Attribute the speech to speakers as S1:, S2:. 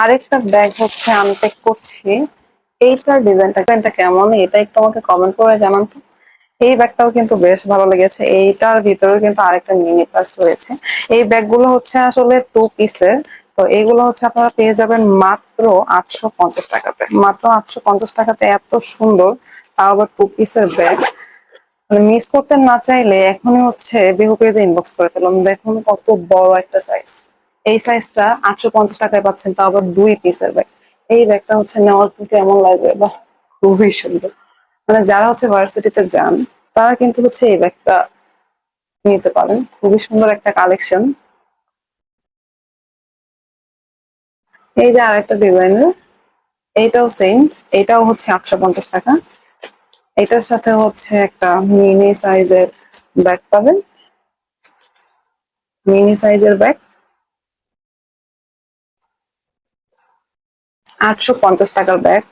S1: আরেকটা ব্যাগ হচ্ছে আনপ্যাক করছি। এইটার ডিজাইনটা কেমন, এটা একটু আমাকে কমেন্ট করে জানান তো। এই ব্যাগটাও কিন্তু বেশ ভালো লেগেছে। এইটার ভিতরে কিন্তু আরেকটা মিনি পার্স রয়েছে। এই ব্যাগগুলো হচ্ছে আসলে 2 পিসের। তো এইগুলো হচ্ছে আপনারা পেয়ে যাবেন মাত্র 850 টাকাতে। মাত্র 850 টাকাতে এত সুন্দর, তাও আবার 2 পিসের ব্যাগ। মানে মিস করতে না চাইলে এখনই হচ্ছে বিহু পেজে ইনবক্স করে ফেলুন। দেখুন কত বড় একটা সাইজ। এই সাইজটা 850 টাকায় পাচ্ছেন, তাও আবার 2 পিসের ব্যাগ। এই ব্যাগটা হচ্ছে নেওয়ার পর কেমন লাগবে, বা খুবই সুন্দর। মানে যারা হচ্ছে ভার্সিটিতে যান তারা কিন্তু হচ্ছে এই ব্যাগটা নিতে পারেন। খুবই সুন্দর একটা কালেকশন। এই যে আরেকটা ডিজাইনের, এইটাও সেম। এটাও হচ্ছে 850 টাকা। এটার সাথে হচ্ছে একটা মিনি সাইজের ব্যাগ পাবেন। মিনি সাইজের ব্যাগ 850 টাকার ব্যাগ।